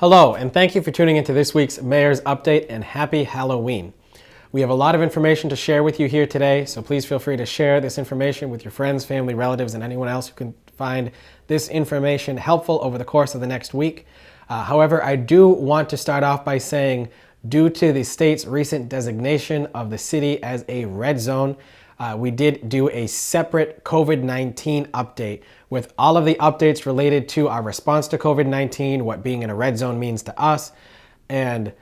Hello, and thank you for tuning into this week's Mayor's Update, and happy Halloween. We have a lot of information to share with you here today, so please feel free to share this information with your friends, family, relatives, and anyone else who can find this information helpful over the course of the next week. However, I do want to start off by saying, due to the state's recent designation of the city as a red zone, we did do a separate COVID-19 update with all of the updates related to our response to COVID-19, what being in a red zone means to us, and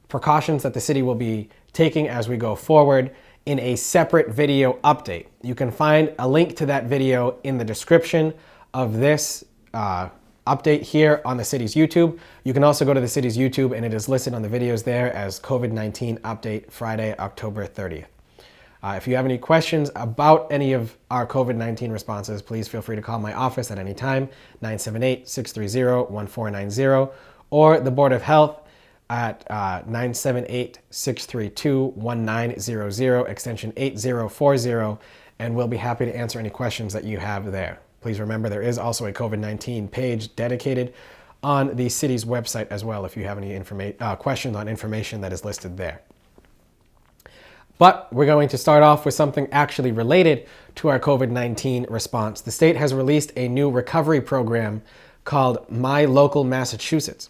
precautions that the city will be taking as we go forward in a separate video update. You can find a link to that video in the description of this update here on the city's YouTube. You can also go to the city's YouTube and it is listed on the videos there as COVID-19 Update Friday, October 30th. If you have any questions about any of our COVID-19 responses, please feel free to call my office at any time, 978-630-1490, or the Board of Health at 978-632-1900, extension 8040, and we'll be happy to answer any questions that you have there. Please remember there is also a COVID-19 page dedicated on the city's website as well if you have any questions on information that is listed there. But we're going to start off with something actually related to our COVID-19 response. The state has released a new recovery program called My Local Massachusetts.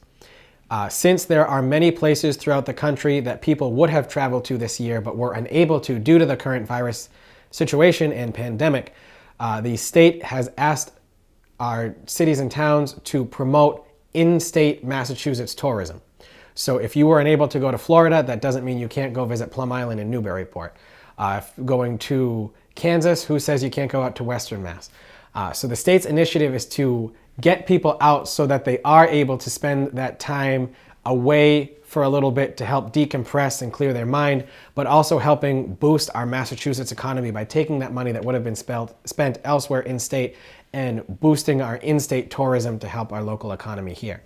Since there are many places throughout the country that people would have traveled to this year but were unable to due to the current virus situation and pandemic, the state has asked our cities and towns to promote in-state Massachusetts tourism. So if you were unable to go to Florida, that doesn't mean you can't go visit Plum Island and Newburyport. If going to Kansas, who says you can't go out to Western Mass? So the state's initiative is to get people out so that they are able to spend that time away for a little bit to help decompress and clear their mind, but also helping boost our Massachusetts economy by taking that money that would have been spent elsewhere in state and boosting our in-state tourism to help our local economy here.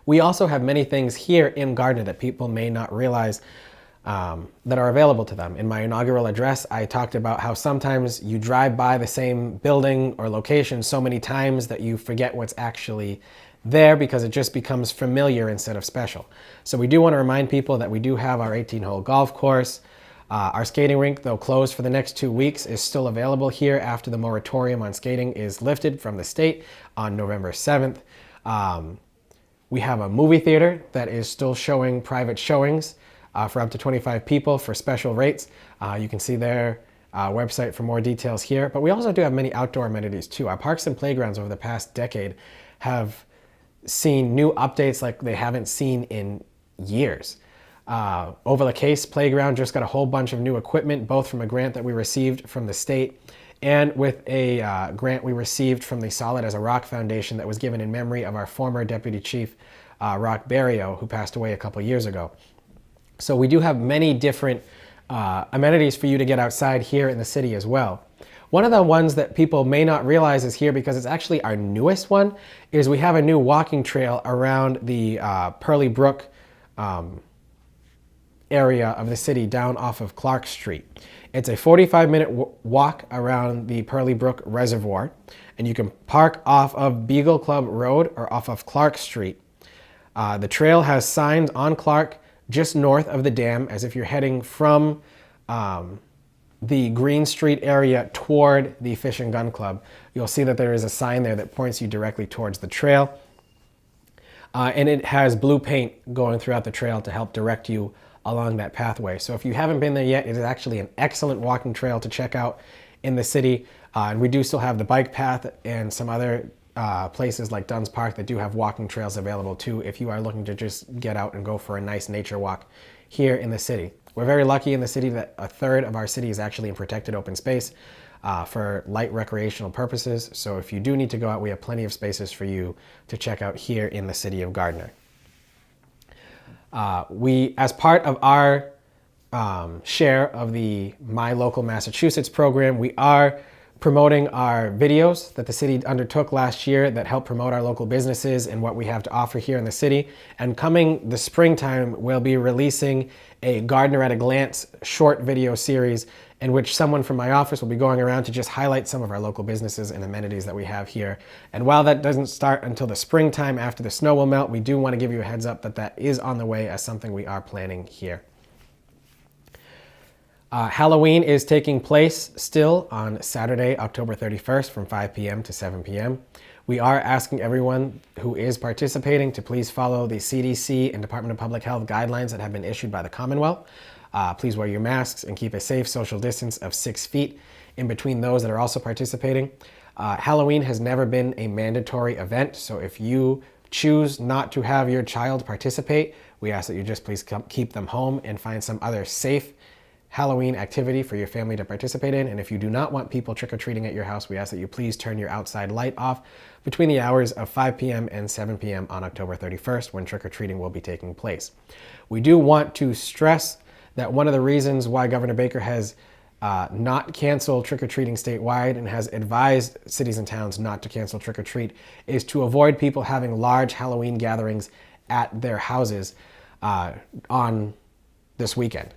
We also have many things here in Gardner that people may not realize that are available to them. In my inaugural address, I talked about how sometimes you drive by the same building or location so many times that you forget what's actually there because it just becomes familiar instead of special. So we do want to remind people that we do have our 18-hole golf course. Our skating rink, though closed for the next 2 weeks, is still available here after the moratorium on skating is lifted from the state on November 7th. We have a movie theater that is still showing private showings for up to 25 people for special rates. You can see their website for more details here. But we also do have many outdoor amenities too. Our parks and playgrounds over the past decade have seen new updates like they haven't seen in years. Over the Case Playground just got a whole bunch of new equipment, both from a grant that we received from the state and with a grant we received from the Solid as a Rock Foundation that was given in memory of our former Deputy Chief, Rock Barrio, who passed away a couple years ago. So we do have many different amenities for you to get outside here in the city as well. One of the ones that people may not realize is here because it's actually our newest one, is we have a new walking trail around the Pearly Brook area of the city down off of Clark Street. It's a 45-minute walk around the Pearly Brook Reservoir, and you can park off of Beagle Club Road or off of Clark Street. The trail has signs on Clark just north of the dam as if you're heading from the Green Street area toward the Fish and Gun Club. You'll see that there is a sign there that points you directly towards the trail. And it has blue paint going throughout the trail to help direct you along that pathway. So if you haven't been there yet, it is actually an excellent walking trail to check out in the city. And we do still have the bike path and some other places like Dunn's Park that do have walking trails available too if you are looking to just get out and go for a nice nature walk here in the city. We're very lucky in the city that a third of our city is actually in protected open space for light recreational purposes. So if you do need to go out, we have plenty of spaces for you to check out here in the city of Gardner. We, as part of our share of the My Local Massachusetts program, we are promoting our videos that the city undertook last year that help promote our local businesses and what we have to offer here in the city. And coming the springtime, we'll be releasing a Gardner at a Glance short video series in which someone from my office will be going around to just highlight some of our local businesses and amenities that we have here. And while that doesn't start until the springtime after the snow will melt, we do want to give you a heads up that that is on the way as something we are planning here. Halloween is taking place still on Saturday, October 31st from 5 p.m. to 7 p.m. We are asking everyone who is participating to please follow the CDC and Department of Public Health guidelines that have been issued by the Commonwealth. Please wear your masks and keep a safe social distance of 6 feet in between those that are also participating. Halloween has never been a mandatory event, so if you choose not to have your child participate, we ask that you just please keep them home and find some other safe Halloween activity for your family to participate in. And if you do not want people trick-or-treating at your house, we ask that you please turn your outside light off between the hours of 5 p.m. and 7 p.m. on October 31st when trick-or-treating will be taking place. We do want to stress that one of the reasons why Governor Baker has not canceled trick-or-treating statewide and has advised cities and towns not to cancel trick-or-treat is to avoid people having large Halloween gatherings at their houses on this weekend.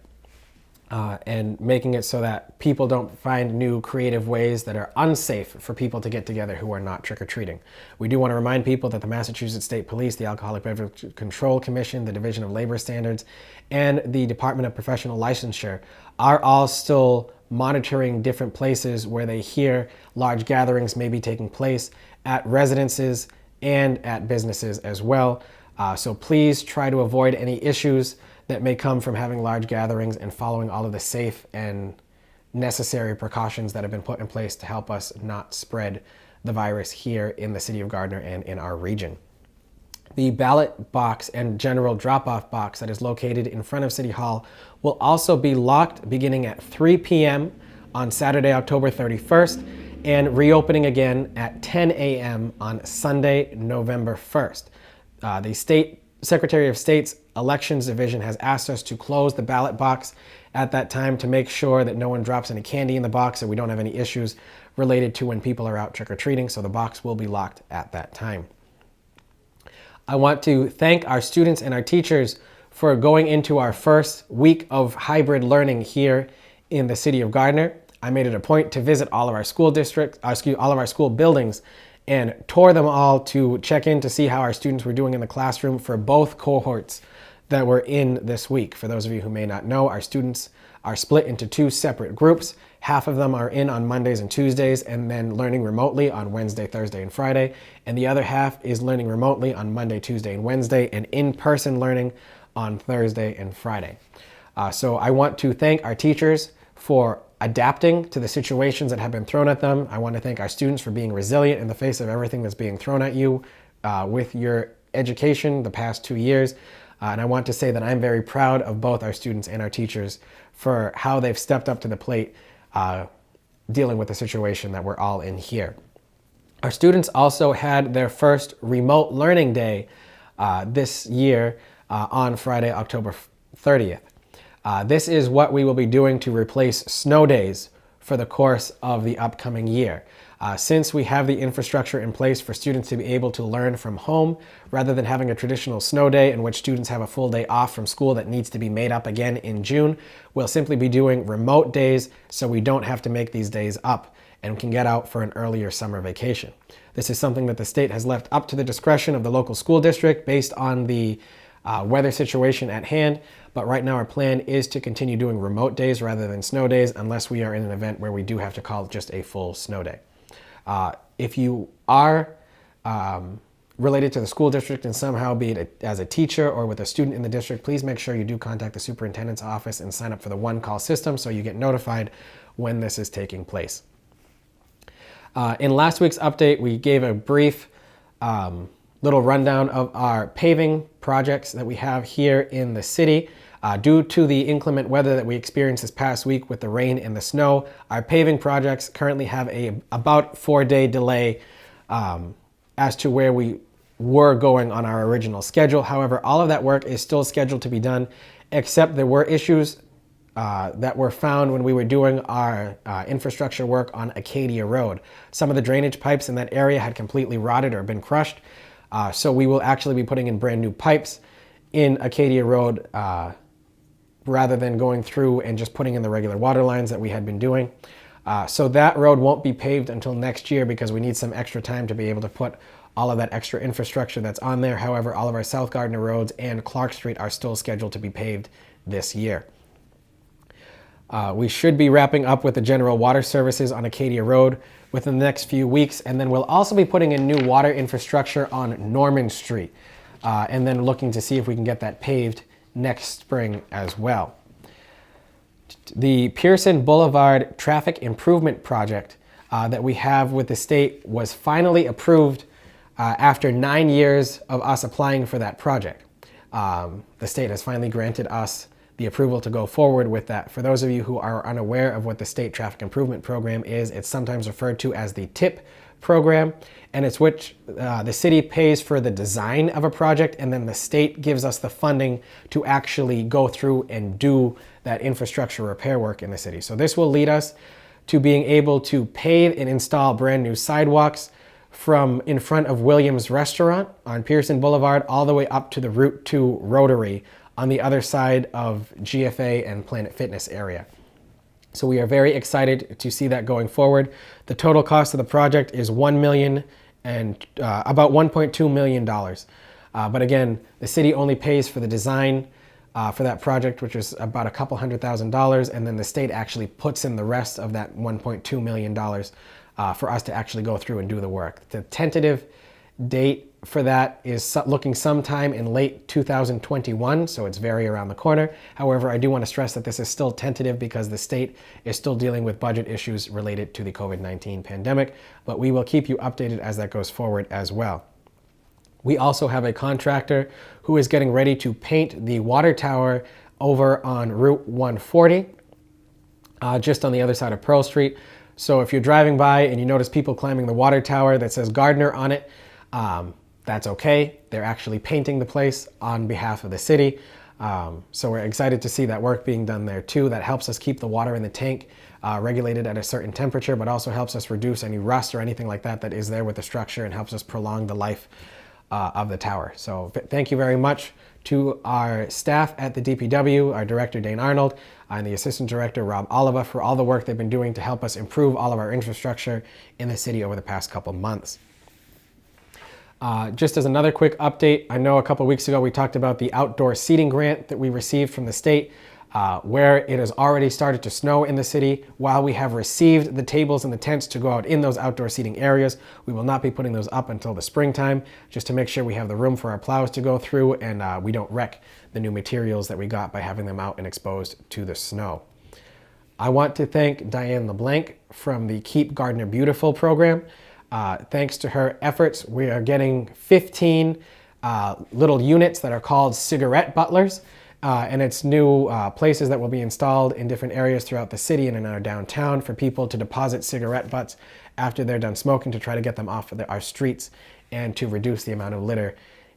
And making it so that people don't find new creative ways that are unsafe for people to get together who are not trick-or-treating. We do want to remind people that the Massachusetts State Police, the Alcoholic Beverage Control Commission, the Division of Labor Standards, and the Department of Professional Licensure are all still monitoring different places where they hear large gatherings may be taking place at residences and at businesses as well. So please try to avoid any issues that may come from having large gatherings and following all of the safe and necessary precautions that have been put in place to help us not spread the virus here in the city of Gardner and in our region. The ballot box and general drop-off box that is located in front of City Hall will also be locked beginning at 3 p.m. on Saturday, October 31st, and reopening again at 10 a.m. on Sunday, November 1st. The State Secretary of State's Elections Division has asked us to close the ballot box at that time to make sure that no one drops any candy in the box and we don't have any issues related to when people are out trick-or-treating, so the box will be locked at that time. I want to thank our students and our teachers for going into our first week of hybrid learning here in the city of Gardner. I made it a point to visit all of our school districts, all of our school buildings, and tour them all to check in to see how our students were doing in the classroom for both cohorts that were in this week. For those of you who may not know, our students are split into two separate groups. Half of them are in on Mondays and Tuesdays and then learning remotely on Wednesday, Thursday, and Friday. And the other half is learning remotely on Monday, Tuesday, and Wednesday, and in-person learning on Thursday and Friday. So I want to thank our teachers for adapting to the situations that have been thrown at them. I want to thank our students for being resilient in the face of everything that's being thrown at you with your education the past 2 years. And I want to say that I'm very proud of both our students and our teachers for how they've stepped up to the plate dealing with the situation that we're all in here. Our students also had their first remote learning day this year on Friday, October 30th. This is what we will be doing to replace snow days for the course of the upcoming year. Since we have the infrastructure in place for students to be able to learn from home, rather than having a traditional snow day in which students have a full day off from school that needs to be made up again in June, we'll simply be doing remote days so we don't have to make these days up and can get out for an earlier summer vacation. This is something that the state has left up to the discretion of the local school district based on the weather situation at hand. But right now our plan is to continue doing remote days rather than snow days unless we are in an event where we do have to call just a full snow day. If you are related to the school district and somehow, be it as a teacher or with a student in the district, please make sure you do contact the superintendent's office and sign up for the one-call system so you get notified when this is taking place. In last week's update, we gave a brief little rundown of our paving projects that we have here in the city. Due to the inclement weather that we experienced this past week with the rain and the snow, our paving projects currently have about 4-day delay as to where we were going on our original schedule. However, all of that work is still scheduled to be done, except there were issues that were found when we were doing our infrastructure work on Acadia Road. Some of the drainage pipes in that area had completely rotted or been crushed. So we will actually be putting in brand new pipes in Acadia Road rather than going through and just putting in the regular water lines that we had been doing. So that road won't be paved until next year because we need some extra time to be able to put all of that extra infrastructure that's on there. However, all of our South Gardner roads and Clark Street are still scheduled to be paved this year. We should be wrapping up with the general water services on Acadia Road within the next few weeks, and then we'll also be putting in new water infrastructure on Norman Street, and then looking to see if we can get that paved next spring as well. The Pearson Boulevard Traffic Improvement Project that we have with the state was finally approved after 9 years of us applying for that project. The state has finally granted us the approval to go forward with that. For those of you who are unaware of what the State Traffic Improvement Program is, it's sometimes referred to as the TIP program, and it's which the city pays for the design of a project, and then the state gives us the funding to actually go through and do that infrastructure repair work in the city. So this will lead us to being able to pave and install brand new sidewalks from in front of Williams Restaurant on Pearson Boulevard all the way up to the Route 2 Rotary on the other side of GFA and Planet Fitness area. So we are very excited to see that going forward. The total cost of the project is $1 million and about $1.2 million. But again, the city only pays for the design for that project, which is about a couple $100,000, and then the state actually puts in the rest of that $1.2 million for us to actually go through and do the work. The tentative date for that is looking sometime in late 2021, so it's very around the corner. However, I do want to stress that this is still tentative because the state is still dealing with budget issues related to the COVID-19 pandemic, but we will keep you updated as that goes forward as well. We also have a contractor who is getting ready to paint the water tower over on Route 140, just on the other side of Pearl Street. So if you're driving by and you notice people climbing the water tower that says Gardner on it, that's okay. They're actually painting the place on behalf of the city. So we're excited to see that work being done there too. That helps us keep the water in the tank regulated at a certain temperature, but also helps us reduce any rust or anything like that that is there with the structure and helps us prolong the life of the tower. So thank you very much to our staff at the DPW, our director Dane Arnold, and the assistant director Rob Oliva for all the work they've been doing to help us improve all of our infrastructure in the city over the past couple months. Just as another quick update, I know a couple weeks ago we talked about the outdoor seating grant that we received from the state, where it has already started to snow in the city. While we have received the tables and the tents to go out in those outdoor seating areas, we will not be putting those up until the springtime, just to make sure we have the room for our plows to go through and we don't wreck the new materials that we got by having them out and exposed to the snow. I want to thank Diane LeBlanc from the Keep Gardner Beautiful program. Thanks to her efforts, we are getting 15 little units that are called cigarette butlers, and it's new places that will be installed in different areas throughout the city and in our downtown for people to deposit cigarette butts after they're done smoking to try to get them off of our streets and to reduce the amount of litter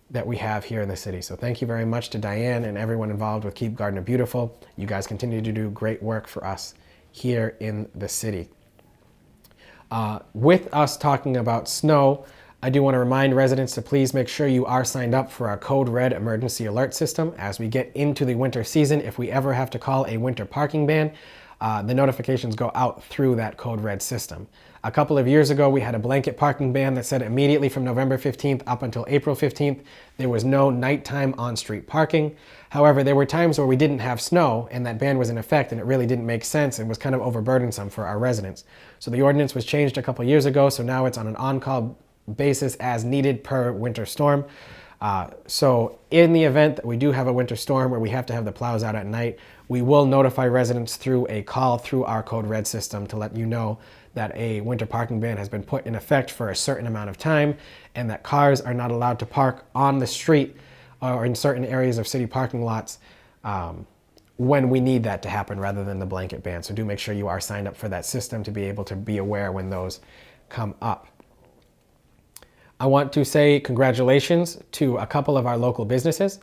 that we have here in the city. So thank you very much to Diane and everyone involved with Keep Gardner Beautiful. You guys continue to do great work for us here in the city. With us talking about snow, I do want to remind residents to please make sure you are signed up for our Code Red emergency alert system. As we get into the winter season, if we ever have to call a winter parking ban, the notifications go out through that Code Red system. A couple of years ago, we had a blanket parking ban that said immediately from November 15th up until April 15th, there was no nighttime on-street parking. However, there were times where we didn't have snow and that ban was in effect and it really didn't make sense and was kind of overburdensome for our residents. So the ordinance was changed a couple years ago, so now it's on an on-call basis as needed per winter storm. So in the event that we do have a winter storm where we have to have the plows out at night, we will notify residents through a call through our Code Red system to let you know that a winter parking ban has been put in effect for a certain amount of time and that cars are not allowed to park on the street or in certain areas of city parking lots when we need that to happen rather than the blanket ban. So do make sure you are signed up for that system to be able to be aware when those come up. I want to say congratulations to a couple of our local businesses.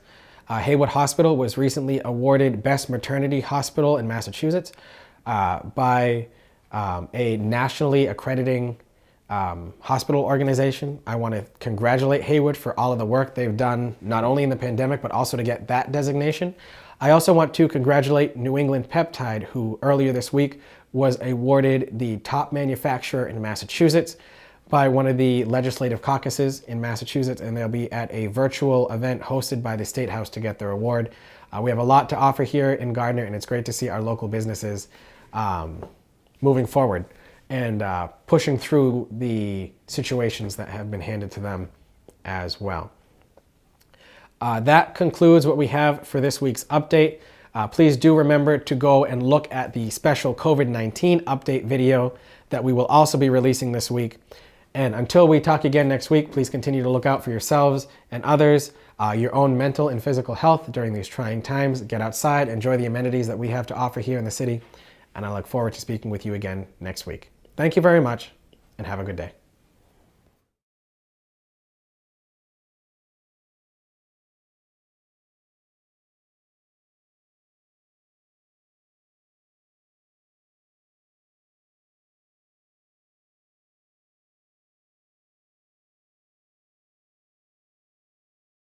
Haywood Hospital was recently awarded Best Maternity Hospital in Massachusetts by a nationally accrediting hospital organization. I want to congratulate Haywood for all of the work they've done, not only in the pandemic, but also to get that designation. I also want to congratulate New England Peptide, who earlier this week was awarded the top manufacturer in Massachusetts by one of the legislative caucuses in Massachusetts, and they'll be at a virtual event hosted by the State House to get their award. We have a lot to offer here in Gardner, and it's great to see our local businesses moving forward and pushing through the situations that have been handed to them as well. That concludes what we have for this week's update. Please do remember to go and look at the special COVID-19 update video that we will also be releasing this week. And until we talk again next week, please continue to look out for yourselves and others, your own mental and physical health during these trying times. Get outside, enjoy the amenities that we have to offer here in the city, and I look forward to speaking with you again next week. Thank you very much, and have a good day.